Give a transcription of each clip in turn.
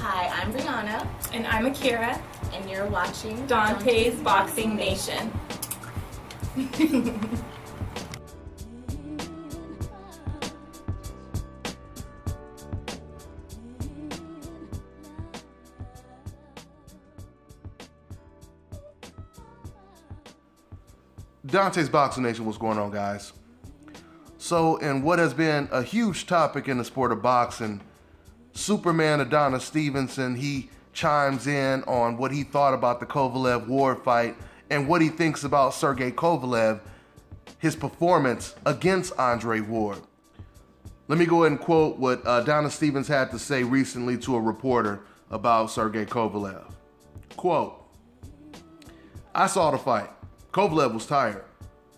Hi, I'm Brianna. And I'm Akira. And you're watching Dante's Boxing Nation. Dante's Boxing Nation, what's going on, guys? So, in what has been a huge topic in the sport of boxing, Superman Adonis Stevenson, he chimes in on what he thought about the Kovalev-Ward fight and what he thinks about Sergey Kovalev, his performance against Andre Ward. Let me go ahead and quote what Adonis Stevenson had to say recently to a reporter about Sergey Kovalev. Quote, "I saw the fight. Kovalev was tired.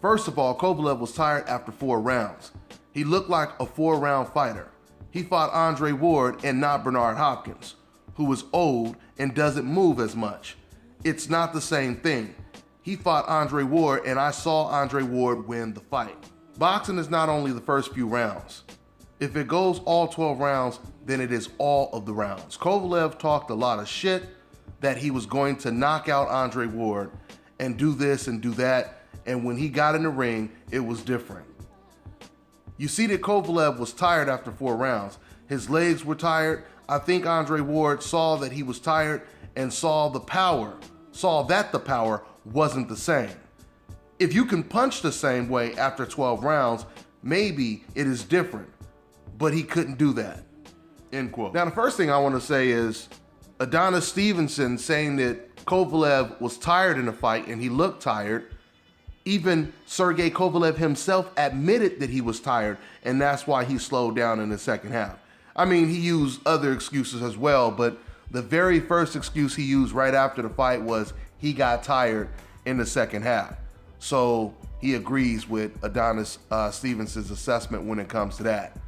First of all, Kovalev was tired after 4 rounds. He looked like a 4-round fighter. He fought Andre Ward and not Bernard Hopkins, who is old and doesn't move as much. It's not the same thing. He fought Andre Ward and I saw Andre Ward win the fight. Boxing is not only the first few rounds. If it goes all 12 rounds, then it is all of the rounds. Kovalev talked a lot of shit that he was going to knock out Andre Ward and do this and do that, and when he got in the ring, it was different. You see that Kovalev was tired after 4 rounds. His legs were tired. I think Andre Ward saw that he was tired and saw that the power wasn't the same. If you can punch the same way after 12 rounds, maybe it is different, but he couldn't do that." End quote. Now, the first thing I want to say is Adonis Stevenson saying that Kovalev was tired in the fight and he looked tired. Even Sergey Kovalev himself admitted that he was tired, and that's why he slowed down in the second half. I mean, he used other excuses as well, but the very first excuse he used right after the fight was he got tired in the second half. So he agrees with Adonis Stevenson's assessment when it comes to that.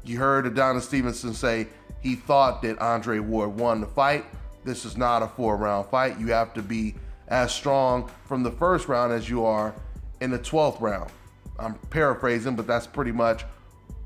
You heard Adonis Stevenson say he thought that Andre Ward won the fight. This is not a 4-round fight. You have to be as strong from the first round as you are in the 12th round. I'm paraphrasing, but that's pretty much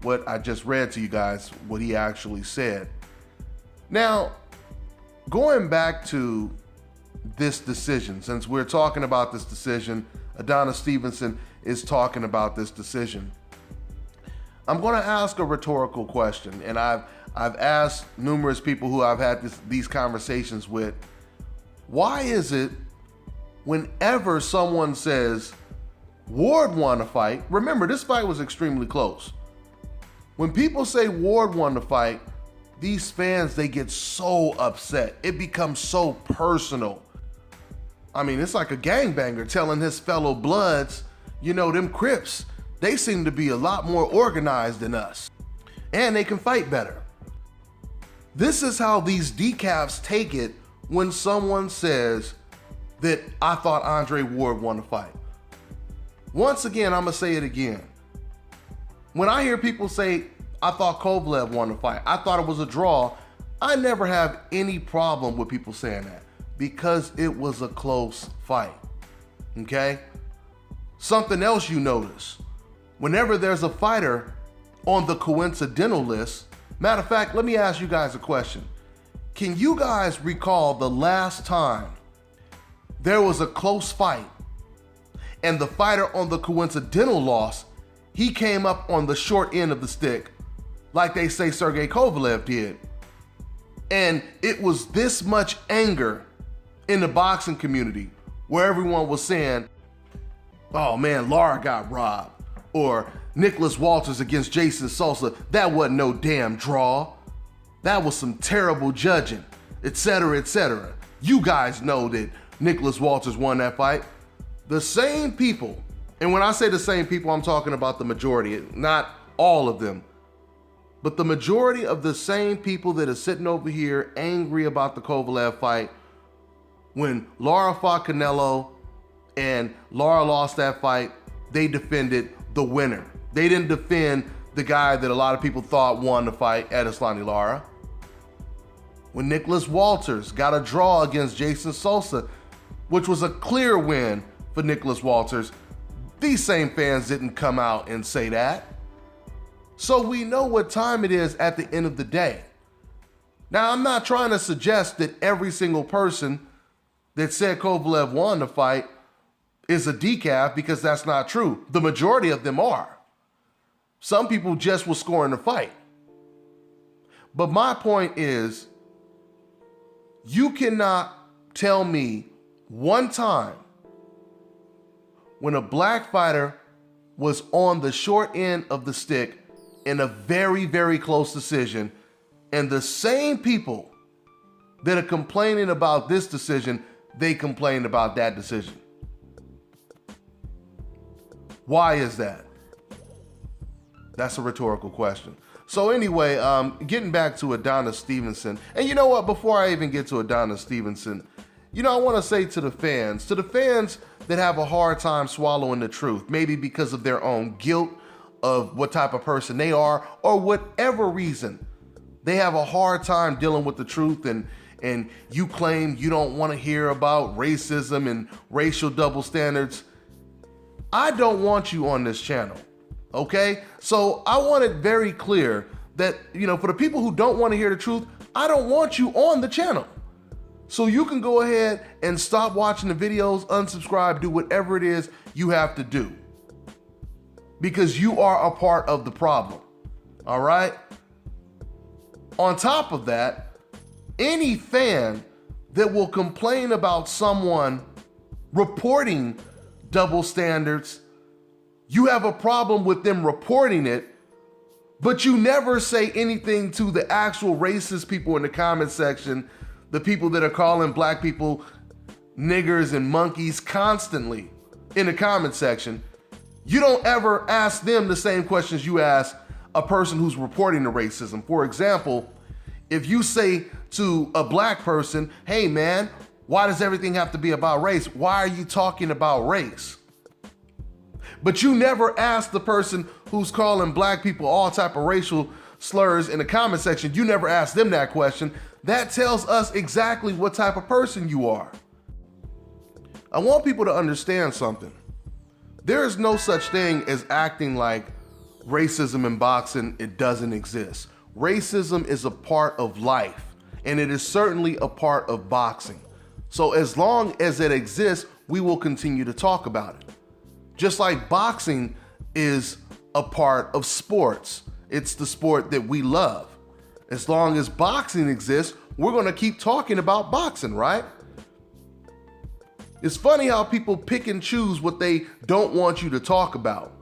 what I just read to you guys, what he actually said. Now, going back to this decision, since we're talking about this decision, Adonis Stevenson is talking about this decision. I'm going to ask a rhetorical question, and I've asked numerous people who I've had these conversations with, why is it whenever someone says Ward won a fight, remember this fight was extremely close. When people say Ward won the fight, these fans, they get so upset. It becomes so personal. I mean, it's like a gangbanger telling his fellow bloods, you know, them Crips, they seem to be a lot more organized than us, and they can fight better. This is how these decafs take it when someone says that I thought Andre Ward won the fight. Once again, I'm gonna say it again. When I hear people say, I thought Kovalev won the fight, I thought it was a draw, I never have any problem with people saying that because it was a close fight, okay? Something else you notice, whenever there's a fighter on the coincidental list, matter of fact, let me ask you guys a question. Can you guys recall the last time there was a close fight and the fighter on the coincidental loss, he came up on the short end of the stick, like they say Sergey Kovalev did? And it was this much anger in the boxing community where everyone was saying, oh man, Lara got robbed, or Nicholas Walters against Jason Sosa, that wasn't no damn draw. That was some terrible judging, etc., etc. You guys know that Nicholas Walters won that fight. The same people, and when I say the same people, I'm talking about the majority, not all of them, but the majority of the same people that are sitting over here angry about the Kovalev fight, when Lara fought Canelo and Lara lost that fight, they defended the winner. They didn't defend the guy that a lot of people thought won the fight, Edeslani Lara. When Nicholas Walters got a draw against Jason Sosa, which was a clear win for Nicholas Walters, these same fans didn't come out and say that. So we know what time it is at the end of the day. Now, I'm not trying to suggest that every single person that said Kovalev won the fight is a decaf, because that's not true. The majority of them are. Some people just will score in the fight. But my point is, you cannot tell me one time when a black fighter was on the short end of the stick in a very, very close decision, and the same people that are complaining about this decision, they complained about that decision. Why is that? That's a rhetorical question. So anyway, getting back to Adonis Stevenson, and you know what, before I even get to Adonis Stevenson, I want to say to the fans that have a hard time swallowing the truth, maybe because of their own guilt of what type of person they are, or whatever reason, they have a hard time dealing with the truth, and you claim you don't want to hear about racism and racial double standards. I don't want you on this channel, okay? So I want it very clear that, for the people who don't want to hear the truth, I don't want you on the channel. So you can go ahead and stop watching the videos, unsubscribe, do whatever it is you have to do, because you are a part of the problem, all right? On top of that, any fan that will complain about someone reporting double standards, you have a problem with them reporting it, but you never say anything to the actual racist people in the comment section, the people that are calling black people niggers and monkeys constantly in the comment section. You don't ever ask them the same questions you ask a person who's reporting the racism. For example, if you say to a black person, hey man, why does everything have to be about race? Why are you talking about race? But you never ask the person who's calling black people all type of racial slurs in the comment section. You never ask them that question. That tells us exactly what type of person you are. I want people to understand something. There is no such thing as acting like racism in boxing, it doesn't exist. Racism is a part of life, and it is certainly a part of boxing. So as long as it exists, we will continue to talk about it. Just like boxing is a part of sports. It's the sport that we love. As long as boxing exists, we're gonna keep talking about boxing, right? It's funny how people pick and choose what they don't want you to talk about.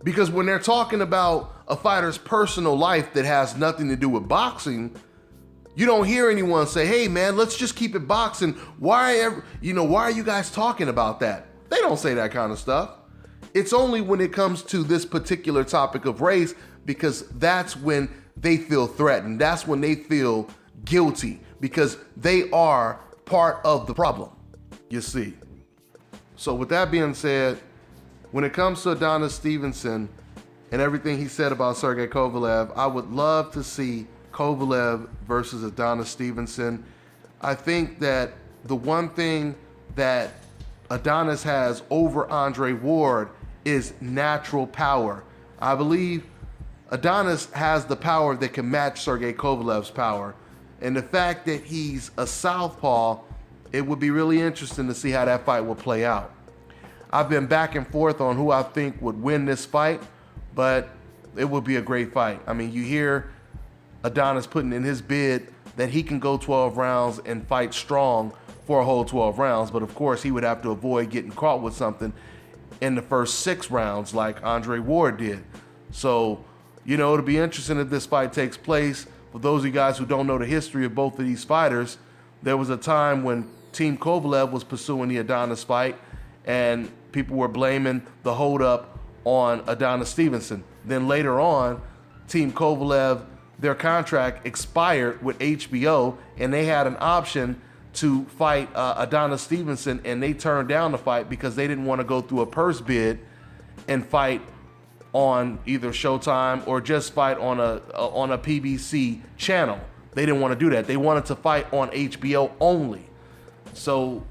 Because when they're talking about a fighter's personal life that has nothing to do with boxing, you don't hear anyone say, hey man, let's just keep it boxing. Why are you guys talking about that? They don't say that kind of stuff. It's only when it comes to this particular topic of race, because that's when they feel threatened. That's when they feel guilty, because they are part of the problem, you see. So with that being said, when it comes to Adonis Stevenson and everything he said about Sergey Kovalev, I would love to see Kovalev versus Adonis Stevenson. I think that the one thing that Adonis has over Andre Ward is natural power. I believe Adonis has the power that can match Sergey Kovalev's power. And the fact that he's a southpaw, it would be really interesting to see how that fight will play out. I've been back and forth on who I think would win this fight, but it would be a great fight. I mean, you hear Adonis putting in his bid that he can go 12 rounds and fight strong for a whole 12 rounds, but of course he would have to avoid getting caught with something in the first 6 rounds like Andre Ward did. So, it'll be interesting if this fight takes place. For those of you guys who don't know the history of both of these fighters, there was a time when Team Kovalev was pursuing the Adonis fight, and people were blaming the holdup on Adonis Stevenson. Then later on, Team Kovalev, their contract expired with HBO, and they had an option to fight Adonis Stevenson, and they turned down the fight because they didn't want to go through a purse bid and fight on either Showtime or just fight on a PBC channel. They didn't want to do that. They wanted to fight on HBO only. So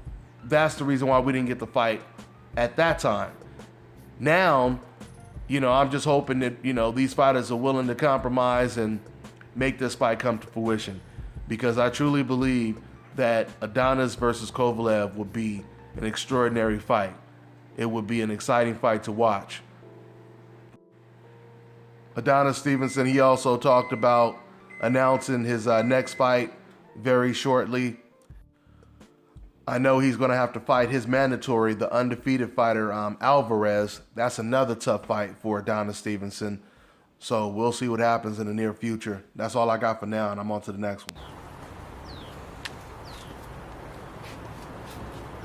that's the reason why we didn't get the fight at that time. Now, I'm just hoping that, these fighters are willing to compromise and make this fight come to fruition. because I truly believe that Adonis versus Kovalev would be an extraordinary fight. It would be an exciting fight to watch. Adonis Stevenson, he also talked about announcing his next fight very shortly. I know he's going to have to fight his mandatory, the undefeated fighter, Alvarez. That's another tough fight for Adonis Stevenson. So we'll see what happens in the near future. That's all I got for now, and I'm on to the next one.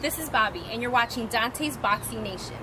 This is Bobby, and you're watching Dante's Boxing Nation.